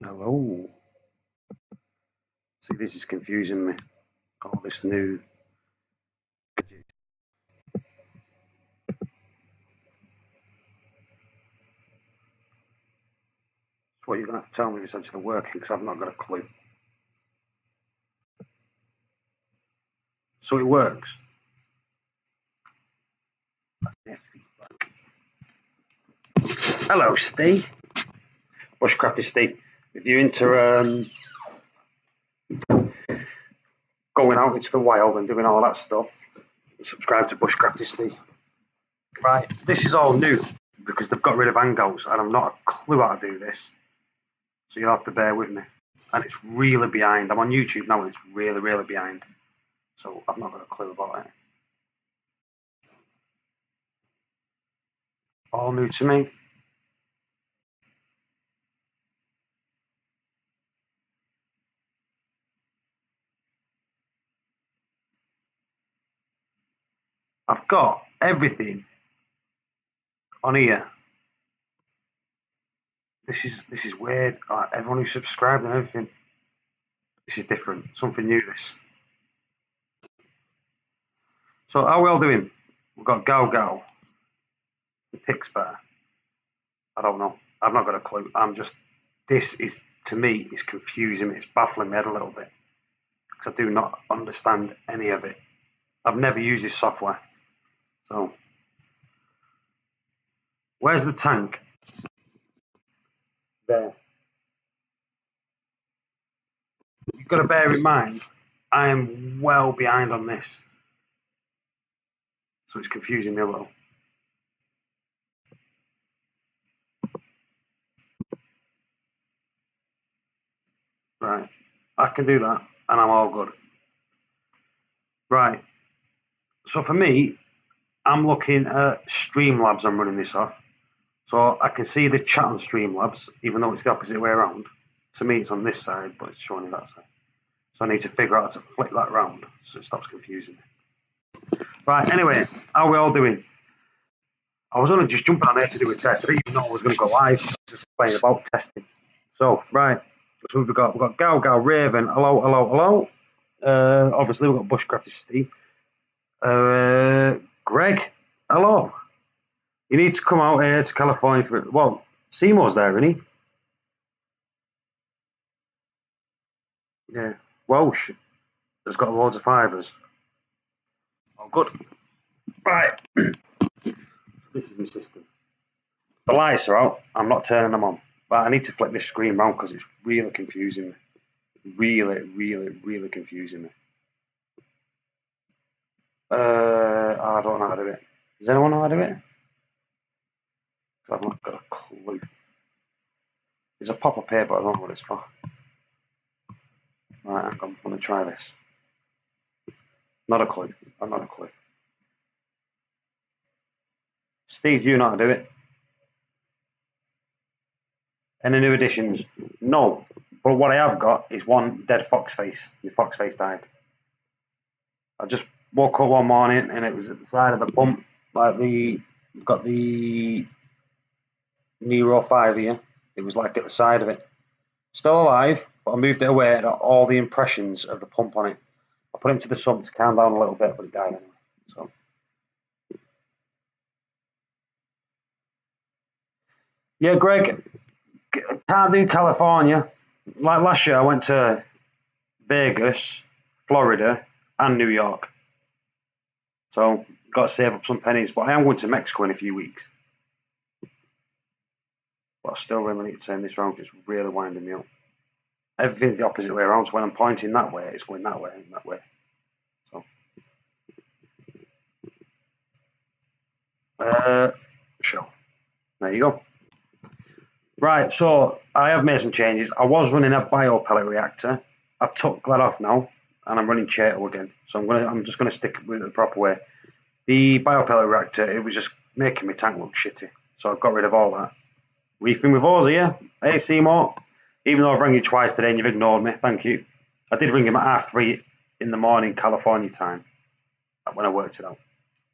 Hello. See, this is confusing me. All this new. What you're going to have to tell me if it's actually working because I've not got a clue. So it works. Hello, Steve. Bushcrafty Steve. If you're into going out into the wild and doing all that stuff, subscribe to Bushcrafty Steve. Right, this is all new because they've got rid of hangouts and I've not a clue how to do this. So you'll have to bear with me. And it's really behind. I'm on YouTube now and it's really, really behind. So I've not got a clue about it. All new to me. I've got everything on here. This is weird. Everyone who subscribed and everything. This is different. Something new. This. So how are we all doing? We've got Gal, the Pixbar. I don't know. I've not got a clue. I'm just. This is to me is confusing me. It's baffling me head a little bit because I do not understand any of it. I've never used this software. So where's the tank? There. You've got to bear in mind, I am well behind on this. So it's confusing me a little. Right. I can do that and I'm all good. Right. So for me, I'm looking at Streamlabs. I'm running this off. So I can see the chat on Streamlabs, even though it's the opposite way around. To me, it's on this side, but it's showing me that side. So I need to figure out how to flip that round so it stops confusing me. Right, anyway, how are we all doing? I was only just jumping on there to do a test. I didn't even know I was going to go live. Just playing about testing. So, right. So we've got Gal, Raven. Hello. Obviously, we've got Bushcrafty Steve. Greg, hello. You need to come out here to California for it. Well, Seymour's there, isn't he? Yeah. Welsh has got loads of fibres. Oh, good. Right. This is my system. The lights are out. I'm not turning them on. But I need to flip this screen round because it's really confusing me. Really confusing me. I don't know how to do it. Does anyone know how to do it? I've not got a clue. There's a pop-up here, but I don't know what it's for. Right, I'm going to try this. Not a clue. I've not a clue. Steve, do you know how to do it? Any new additions? No. But what I have got is one dead fox face. The fox face died. I just woke up one morning and it was at the side of the pump. Like got the Nero 5 here. It was like at the side of it. Still alive, but I moved it away and got all the impressions of the pump on it. I put it into the sump to calm down a little bit, but it died anyway. So. Yeah, Greg, can't do California. Like last year, I went to Vegas, Florida, and New York. So got to save up some pennies. But I am going to Mexico in a few weeks. But I still really need to turn this round because it's really winding me up. Everything's the opposite way around. So when I'm pointing that way, it's going that way and that way. So. Sure. There you go. Right, so I have made some changes. I was running a bio pellet reactor. I've took that off now, and I'm running Chato again. So I'm just gonna stick with it the proper way. The bio pellet reactor, it was just making my tank look shitty. So I've got rid of all that. Reefing with Oz here. Hey Seymour. Even though I've rang you twice today and you've ignored me, thank you. I did ring him at 3:30 in the morning, California time, when I worked it out.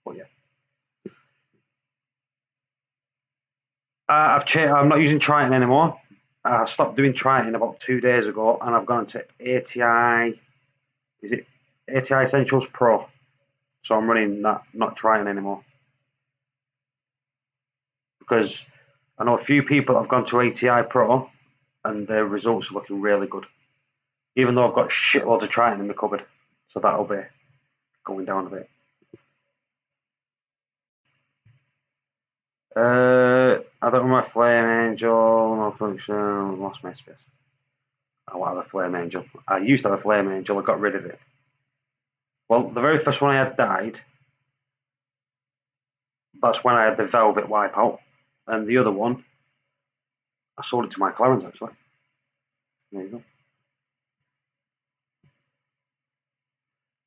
But yeah. I'm not using Triton anymore. I stopped doing Triton about 2 days ago, and I've gone to ATI. Is it ATI Essentials Pro? So I'm running that, not Triton anymore, because I know a few people that have gone to ATI Pro, and their results are looking really good. Even though I've got shitloads of Triton in the cupboard, so that'll be going down a bit. I don't know my Flame Angel, no function, lost my space. I want to have a Flame Angel. I used to have a Flame Angel, I got rid of it. Well, the very first one I had died. That's when I had the Velvet Wipeout. And the other one, I sold it to my Clarence actually. There you go.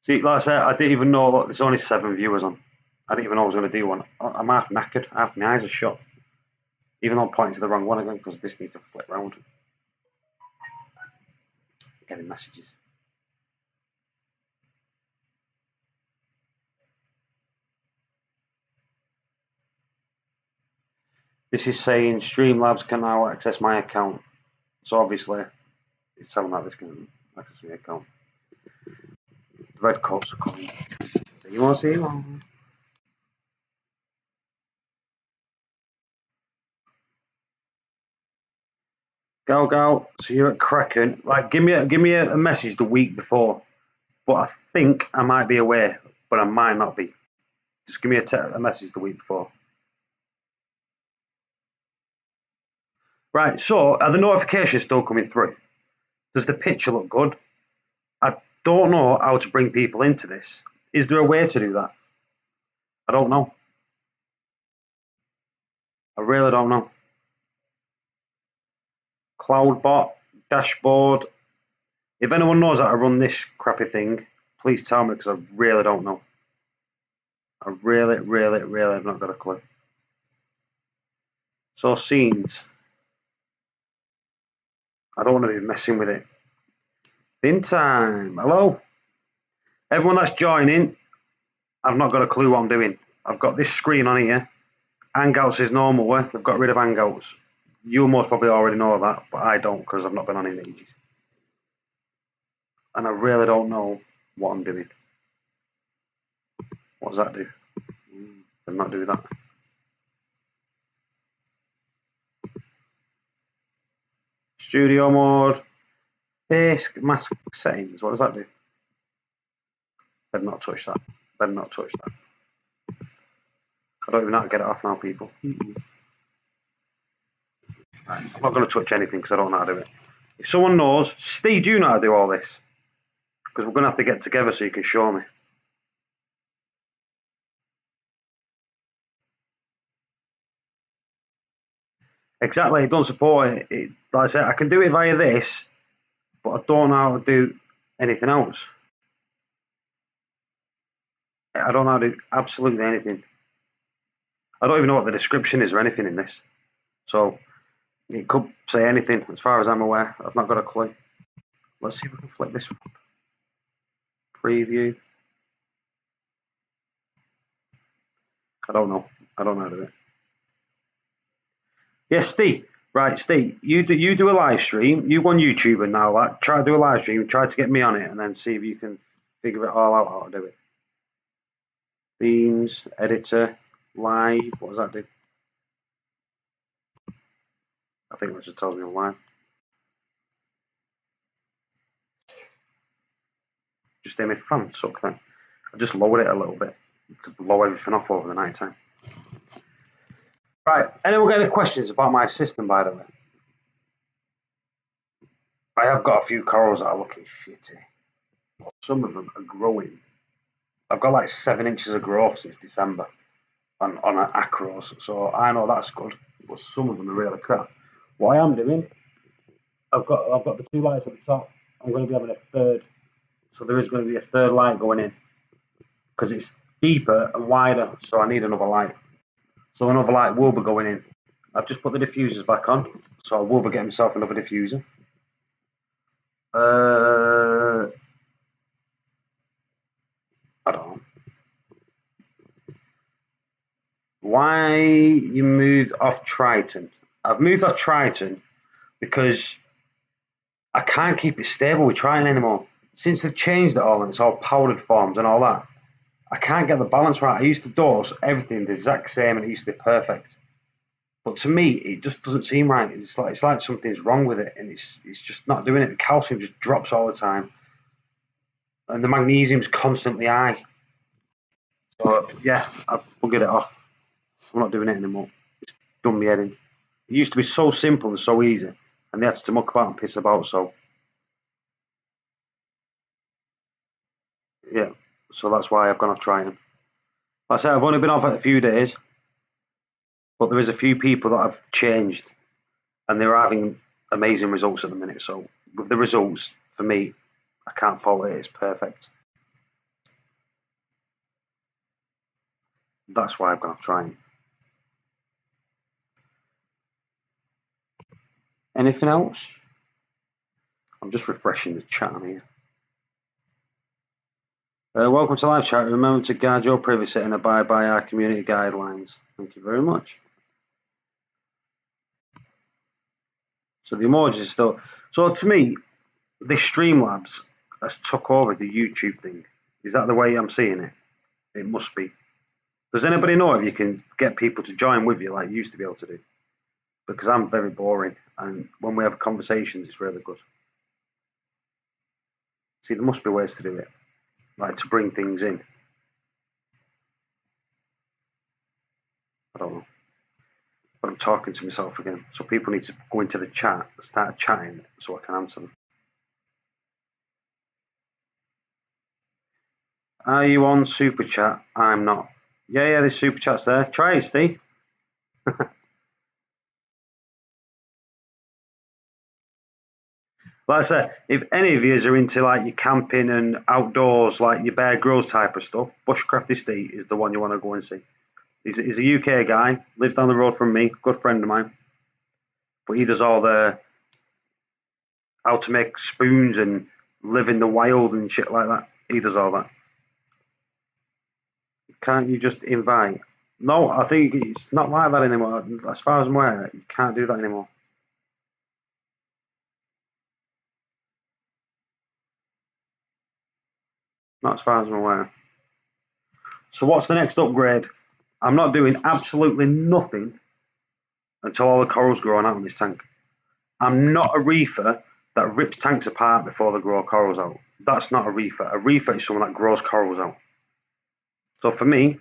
See, like I said, I didn't even know that there's only 7 viewers on. I didn't even know I was going to do one. I'm half knackered, half my eyes are shut. Even though I'm pointing to the wrong one again, because this needs to flip round. Getting messages. This is saying Streamlabs can now access my account. So obviously, it's telling that this can access my account. The red coats are coming. So you want to see one? Go. So you're at Kraken. Like, give me a message the week before. But I think I might be away, but I might not be. Just give me a message the week before. Right. So are the notifications still coming through? Does the picture look good? I don't know how to bring people into this. Is there a way to do that? I don't know. I really don't know. Cloudbot, dashboard. If anyone knows how to run this crappy thing, please tell me, because I really don't know. I really have not got a clue. So scenes. I don't want to be messing with it. In time. Hello. Everyone that's joining, I've not got a clue what I'm doing. I've got this screen on here. Hangouts is normal way. I've got rid of Hangouts. You most probably already know that, but I don't, because I've not been on in ages. And I really don't know what I'm doing. What does that do? Did not do that. Studio mode. Disk mask settings. What does that do? Better not touch that. Better not touch that. I don't even know how to get it off now, people. Right, I'm not going to touch anything because I don't know how to do it. If someone knows, Steve, do you know how to do all this? Because we're going to have to get together so you can show me. Exactly, it don't support it. Like I said, I can do it via this, but I don't know how to do anything else. I don't know how to do absolutely anything. I don't even know what the description is or anything in this. So it could say anything as far as I'm aware. I've not got a clue. Let's see if we can flip this one. Preview. I don't know. I don't know how to do it. Yes, Steve. Right, Steve. You do a live stream. You go on YouTube and now like, try to do a live stream. Try to get me on it, and then see if you can figure it all out how to do it. Themes, editor, live. What does that do? I think that just tells me live. Just hear me fan suck then. I just lowered it a little bit to blow everything off over the night time. Right, anyone got any questions about my system, by the way? I have got a few corals that are looking shitty. Some of them are growing. I've got like 7 inches of growth since December on acros, so I know that's good. But some of them are really crap. What I am doing, I've got the 2 lights at the top. I'm going to be having a third, so there is going to be a third light going in because it's deeper and wider. So I need another light. So another light will be going in. I've just put the diffusers back on, so I will be getting myself another diffuser. I don't know. Why you moved off Triton? I've moved off Triton because I can't keep it stable with trying anymore. Since they've changed it all and it's all powdered forms and all that, I can't get the balance right. I used to dose everything the exact same and it used to be perfect. But to me, it just doesn't seem right. It's like something's wrong with it, and it's just not doing it. The calcium just drops all the time, and the magnesium's constantly high. So yeah, I've buggered it off. I'm not doing it anymore. It's done me head in. It used to be so simple and so easy, and they had to muck about and piss about. So yeah, so that's why I've gone off trying. Like I said, I've only been off it a few days, but there is a few people that have changed, and they're having amazing results at the minute. So with the results, for me, I can't fault it. It's perfect. That's why I've gone off trying. Anything else? I'm just refreshing the chat on here. Welcome to live chat. Remember to guard your privacy and abide by our community guidelines. Thank you very much. So the emojis are still. So to me, this Streamlabs has took over the YouTube thing. Is that the way I'm seeing it? It must be. Does anybody know if you can get people to join with you like you used to be able to do? Because I'm very boring, and when we have conversations, it's really good. See, there must be ways to do it, like to bring things in. I don't know. But I'm talking to myself again. So people need to go into the chat, start chatting, so I can answer them. Are you on Super Chat? I'm not. Yeah, there's Super Chats there. Try it, Steve. Like I said, if any of you are into like your camping and outdoors, like your Bear Grylls type of stuff, Bushcrafty Steve is the one you want to go and see. He's a UK guy, lives down the road from me, good friend of mine. But he does all the how to make spoons and live in the wild and shit like that. He does all that. Can't you just invite? No, I think it's not like that anymore. As far as I'm aware, you can't do that anymore. Not as far as I'm aware. So what's the next upgrade? I'm not doing absolutely nothing until all the coral's growing out in this tank. I'm not a reefer that rips tanks apart before they grow corals out. That's not a reefer. A reefer is someone that grows corals out. So for me,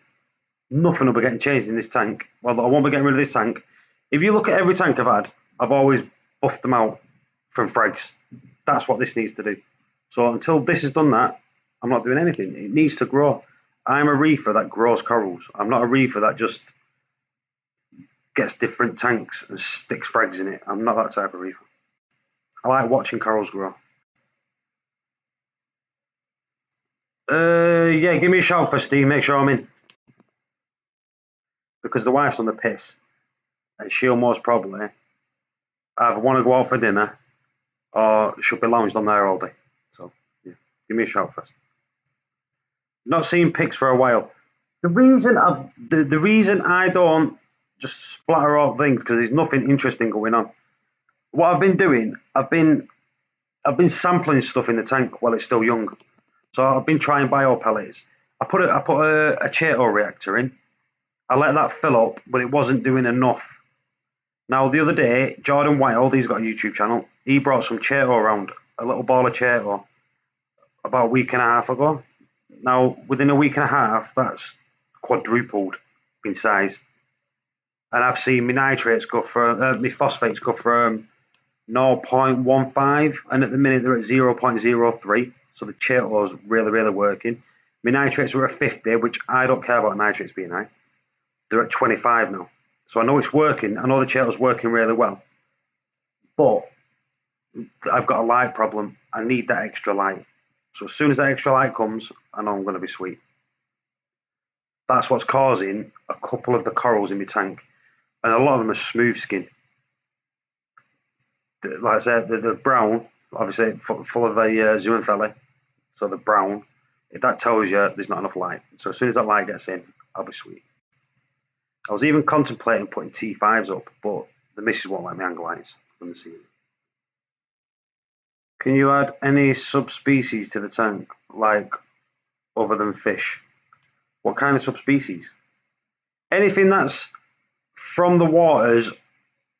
nothing will be getting changed in this tank. Well, I won't be getting rid of this tank. If you look at every tank I've had, I've always buffed them out from frags. That's what this needs to do. So until this has done that, I'm not doing anything. It needs to grow. I'm a reefer that grows corals. I'm not a reefer that just gets different tanks and sticks frags in it. I'm not that type of reefer. I like watching corals grow. Yeah, give me a shout for Steve. Make sure I'm in. Because the wife's on the piss. And she'll most probably either want to go out for dinner or she'll be lounged on there all day. So, yeah, give me a shout first. Not seen pics for a while. The reason I don't just splatter all things because there's nothing interesting going on. What I've been doing, I've been sampling stuff in the tank while it's still young. So I've been trying bio pellets. I put a Chato reactor in. I let that fill up, but it wasn't doing enough. Now the other day, Jordan Wild, he's got a YouTube channel. He brought some Chato around, a little ball of Chato, about a week and a half ago. Now within a week and a half, that's quadrupled in size. And I've seen my nitrates go from, my phosphates go from 0.15, and at the minute they're at 0.03. So the Chato's really, really working. My nitrates were at 50, which I don't care about nitrates being high. They're at 25 now. So I know it's working. I know the Chato's working really well. But I've got a light problem. I need that extra light. So as soon as that extra light comes, I know I'm going to be sweet. That's what's causing a couple of the corals in my tank. And a lot of them are smooth skin. Like I said, the brown, obviously full of a zooxanthellae, so the brown, that tells you there's not enough light. So as soon as that light gets in, I'll be sweet. I was even contemplating putting T5s up, but the missus won't let me hang lights from the ceiling. Can you add any subspecies to the tank, like other than fish? What kind of subspecies? Anything that's from the waters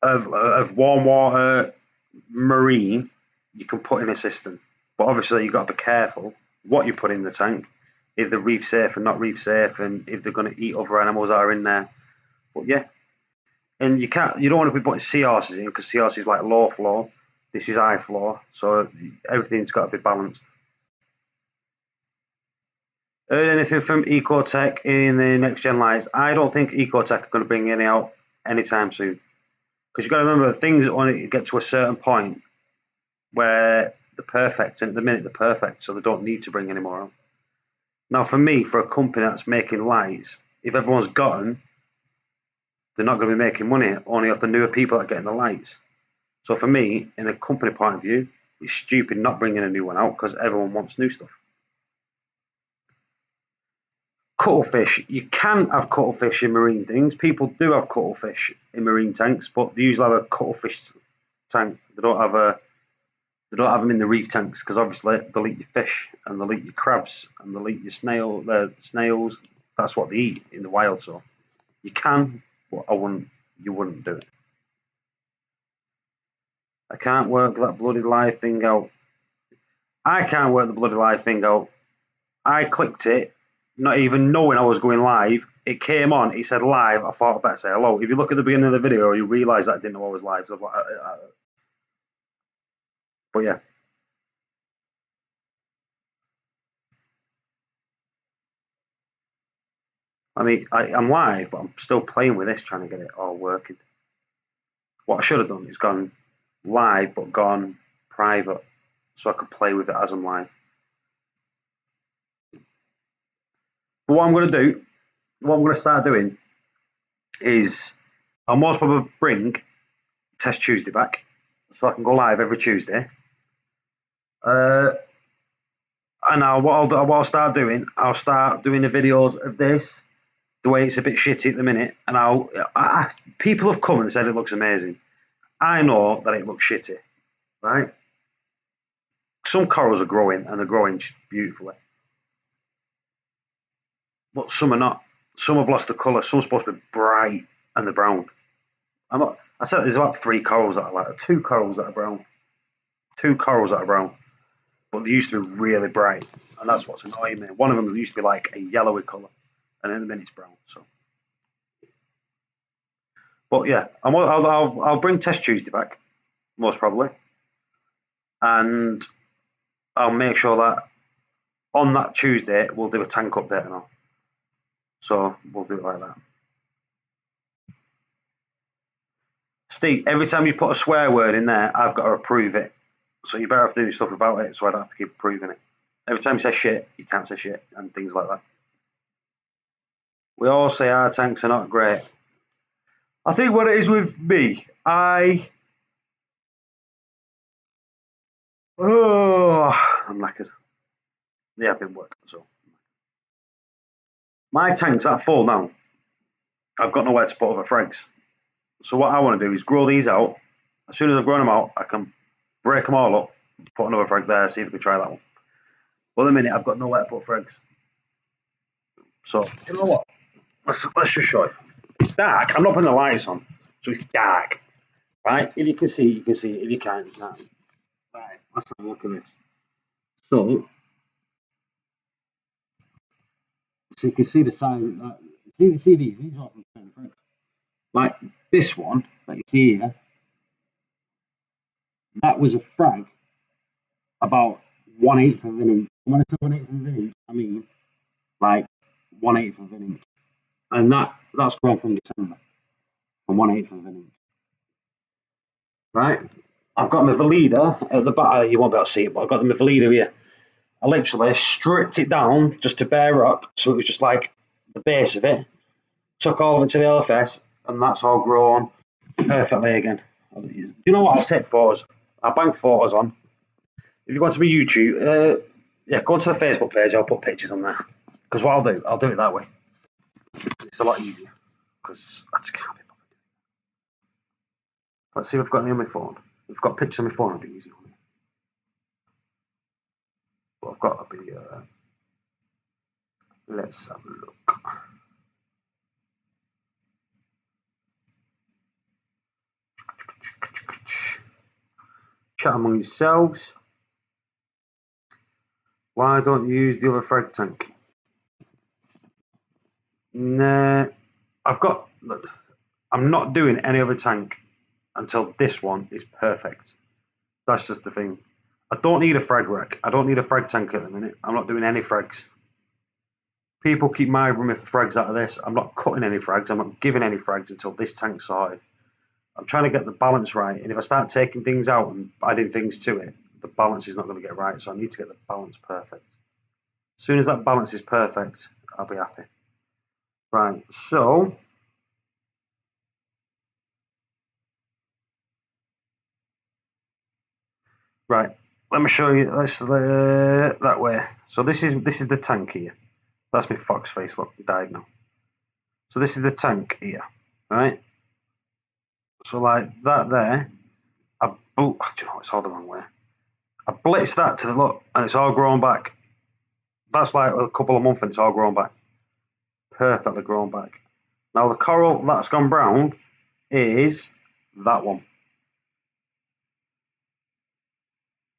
of warm water, marine, you can put in a system. But obviously, you've got to be careful what you put in the tank, if they're reef safe and not reef safe, and if they're going to eat other animals that are in there. But yeah, and you don't want to be putting seahorses in because seahorses is like low flow. This is high flow, so everything's got to be balanced. Heard anything from Ecotech in the next gen lights? I don't think Ecotech are going to bring any out anytime soon. Because you've got to remember, things only get to a certain point where they're perfect, and at the minute they're perfect, so they don't need to bring any more out. Now, for me, for a company that's making lights, if everyone's got them, they're not going to be making money only off the newer people that are getting the lights. So for me, in a company point of view, it's stupid not bringing a new one out because everyone wants new stuff. Cuttlefish. You can have cuttlefish in marine things. People do have cuttlefish in marine tanks, but they usually have a cuttlefish tank. They don't have them in the reef tanks because obviously they'll eat your fish and they'll eat your crabs and they'll eat your snails. That's what they eat in the wild. So you can, but you wouldn't do it. I can't work that bloody live thing out. I can't work the bloody live thing out. I clicked it, not even knowing I was going live. It came on, it said live. I thought I'd better say hello. If you look at the beginning of the video, you realise that I didn't know I was live. So but yeah, I mean, I'm live, but I'm still playing with this, trying to get it all working. What I should have done is gone live, but gone private, so I could play with it as I'm live. But what I'm going to do, what I'm going to start doing, is I'll most probably bring Test Tuesday back, so I can go live every Tuesday. Uh, and what I'll start doing, I'll start doing the videos of this the way it's a bit shitty at the minute, and people have come and said it looks amazing. I know that it looks shitty, right? Some corals are growing and they're growing beautifully, but some are not. Some have lost the colour. Some are supposed to be bright and they're brown. I said there's about three corals that are like two corals that are brown, two corals that are brown, but they used to be really bright, and that's what's annoying me. One of them used to be like a yellowy colour, and in a minute it's brown. So, but yeah, I'll bring Test Tuesday back most probably, and I'll make sure that on that Tuesday we'll do a tank update and all. So we'll do it like that. Steve, every time you put a swear word in there, I've got to approve it. So you better have to do stuff about it, so I don't have to keep approving it. Every time you say shit, you can't say shit, and things like that. We all say our tanks are not great. I think what it is with me, I'm knackered. Yeah, I've been working, so. My tank's that full now. I've got nowhere to put other frags. So what I want to do is grow these out. As soon as I've grown them out, I can break them all up, put another frag there, see if we can try that one. But at the minute, I've got nowhere to put frags. So, you know what? Let's just show it. It's dark. I'm not putting the lights on, so it's dark. Right? If you can see, you can see. If you can't, you can't. Right. Let's have a look at this. So you can see the size of that. See these? These are from kind of frags. Like this one that you see here, that was a frag about 1/8 of an inch. When I say 1/8 of an inch, I mean like 1/8 of an inch. And that's grown from December, from 1/8 of an inch. Right? I've got my Velida at the back. You won't be able to see it, but I've got my Velida here. I literally stripped it down just to bare rock, so it was just like the base of it. Took all of it to the LFS, and that's all grown perfectly again. Do you know what? I'll take photos. I'll bang photos on. If you go to my YouTube, yeah, go to the Facebook page. I'll put pictures on there. Because what I'll do it that way. It's a lot easier. Because I just can't be bothered. Let's see if I've got any on my phone. If I've got pictures on my phone, it'll be easier. But I've got to be. Let's have a look. Chat among yourselves. Why don't you use the other frag tank? Nah, I'm not doing any other tank until this one is perfect. That's just the thing. I don't need a frag rack. I don't need a frag tank at the minute. I'm not doing any frags. People keep mithering with frags out of this. I'm not cutting any frags. I'm not giving any frags until this tank's sorted. I'm trying to get the balance right. And if I start taking things out and adding things to it, the balance is not going to get right. So I need to get the balance perfect. As soon as that balance is perfect, I'll be happy. Right, so right, let me show you. Let's that way. So this is the tank here. That's my fox face. Look, died now. So this is the tank here, right? So like that there, do you know, it's all the wrong way. I blitzed that to the look, and it's all grown back. That's like a couple of months, and it's all grown back, perfectly grown back. Now the coral that's gone brown is that one.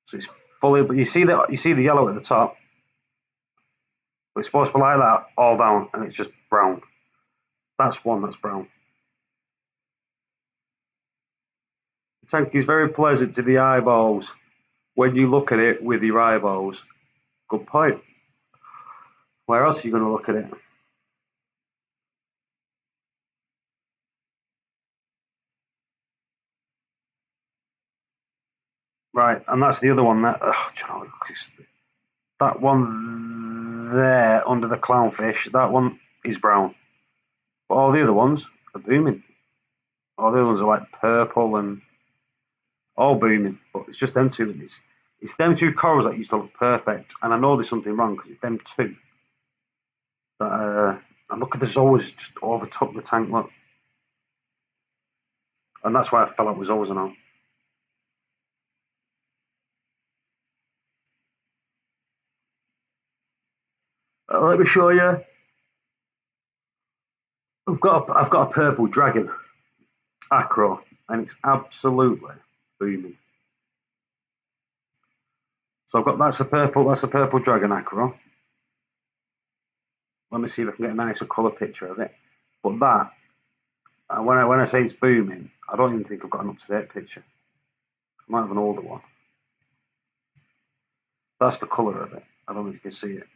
So it's fully, but you see the yellow at the top. But it's supposed to be like that all down, and it's just brown. That's one that's brown. The tank is very pleasant to the eyeballs when you look at it with your eyeballs. Good point. Where else are you going to look at it? Right, and that's the other one. That one there under the clownfish, that one is brown. But all the other ones are booming. All the other ones are like purple and all booming. But it's just them two. It's them two corals that used to look perfect. And I know there's something wrong because it's them two. That, and look at the zoas just overtook the tank. Look. And that's why I fell out with zoas now. Let me show you. I've got a purple dragon acro, and it's absolutely booming. So I've got that's a purple dragon acro. Let me see if I can get a nicer colour picture of it. But that, when I say it's booming, I don't even think I've got an up to date picture. I might have an older one. That's the colour of it. I don't know if you can see it.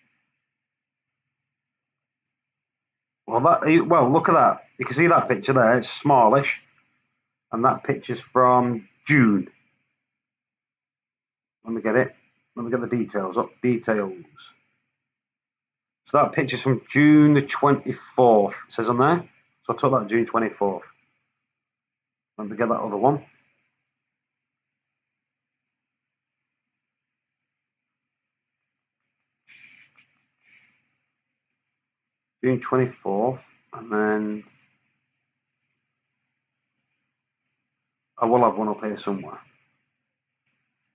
Well, look at that. You can see that picture there. It's smallish, and that picture's from June. Let me get it. Let me get the details up. Details. So that picture's from June the 24th. It says on there. So I took that June 24th. Let me get that other one. June 24th, and then I will have one up here somewhere.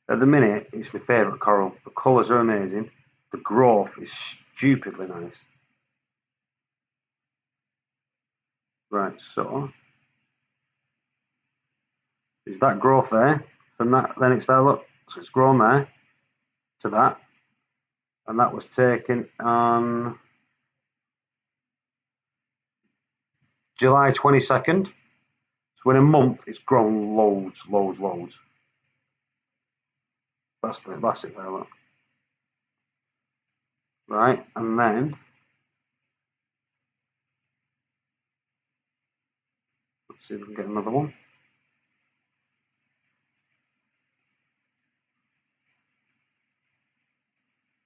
At the minute, it's my favourite coral. The colours are amazing. The growth is stupidly nice. Right, so is that growth there? From that, then it's there. Look, so it's grown there to that, and that was taken on July 22nd. So in a month, it's grown loads, loads, loads. That's it there. Look. Right, and then let's see if we can get another one.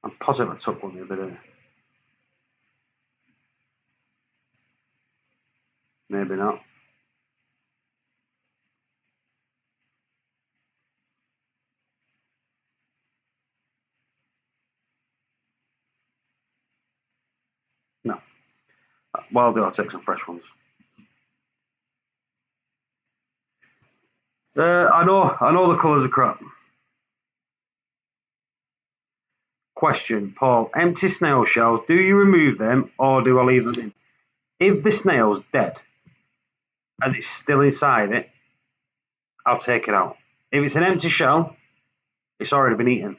I'm positive I took one the other day. Maybe not. No. Well, I'll do. I'll take some fresh ones. I know the colours are crap. question, Paul. Empty snail shells, do you remove them or do I leave them in? If the snail's dead and it's still inside it, I'll take it out. If it's an empty shell, it's already been eaten,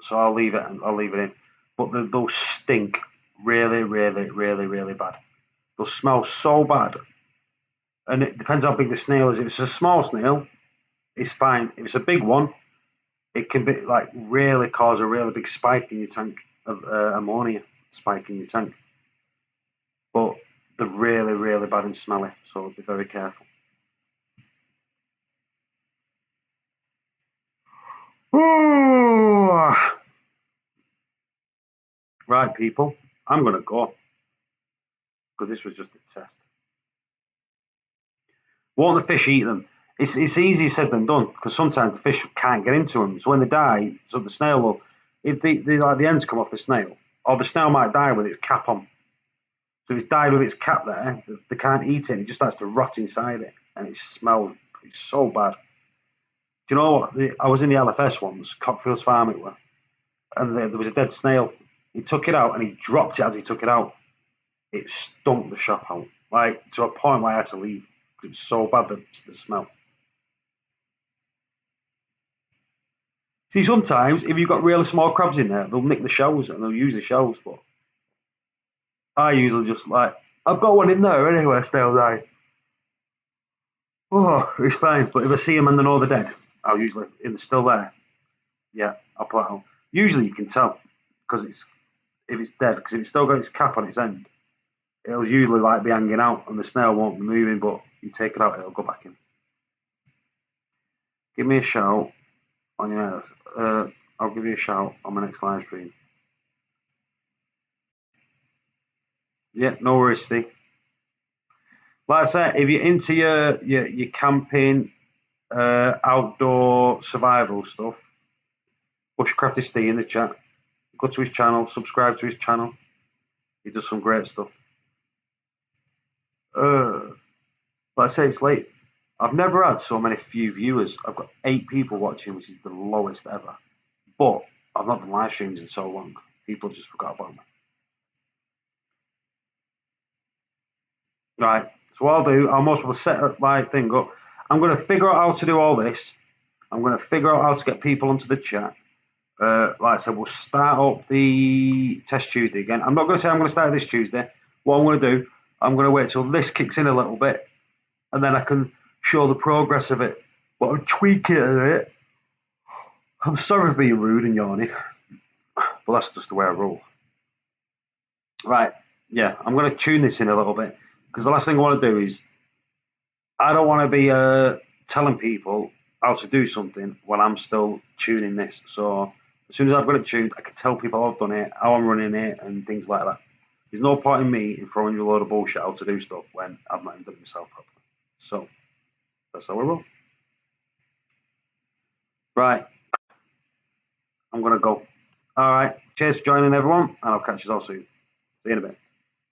so I'll leave it. I'll leave it in. But they'll stink really, really, really, really bad. They'll smell so bad, and it depends how big the snail is. If it's a small snail, it's fine. If it's a big one, it can be like really cause a really big spike in your tank of ammonia spike in your tank. But they're really, really bad and smelly, so be very careful. Right, people, I'm gonna go because this was just a test. Won't the fish eat them? It's easier said than done because sometimes the fish can't get into them. So when they die, so the snail will, if like the ends come off the snail, or the snail might die with its cap on. So if it's died with its cap there, they can't eat it. It just starts to rot inside it, and it smells. It's so bad. Do you know what? I was in the LFS once, Cockfields Farm it were, and there was a dead snail. He took it out and he dropped it as he took it out. It stunk the shop out, like to a point where I had to leave. It was so bad the smell. See, sometimes if you've got really small crabs in there, they'll nick the shells and they'll use the shells. But I usually just like, I've got one in there anyway, snail die. Oh, it's fine. But if I see them and they know they're dead, I'll usually, if they're still there, yeah, I'll pull it out. Usually you can tell because if it's dead, because if it's still got its cap on its end, it'll usually like be hanging out and the snail won't be moving, but you take it out, it'll go back in. Give me a shout on your I'll give you a shout on my next live stream. Yeah, no worries, Steve. Like I said, if you're into your camping, outdoor survival stuff, Bushcrafty Steve in the chat. Go to his channel, subscribe to his channel. He does some great stuff. Like I say, it's late. I've never had so many few viewers. I've got 8 people watching, which is the lowest ever. But I've not done live streams in so long. People just forgot about me. Right. So what I'll do, I'll most probably set my thing up. I'm going to figure out how to do all this. I'm going to figure out how to get people onto the chat. Like I said, we'll start up the test Tuesday again. I'm not going to say I'm going to start this Tuesday. What I'm going to do, I'm going to wait till this kicks in a little bit, and then I can show the progress of it. But I'm tweaking it. I'm sorry for being rude and yawning, but that's just the way I roll. Right, yeah, I'm going to tune this in a little bit because the last thing I want to do is I don't want to be telling people how to do something while I'm still tuning this. So as soon as I've got it tuned, I can tell people how I've done it, how I'm running it, and things like that. There's no point in me in throwing you a load of bullshit how to do stuff when I've not even done it myself properly. So that's how I roll. Right, I'm gonna go. All right, cheers for joining everyone, and I'll catch you all soon. See you in a bit.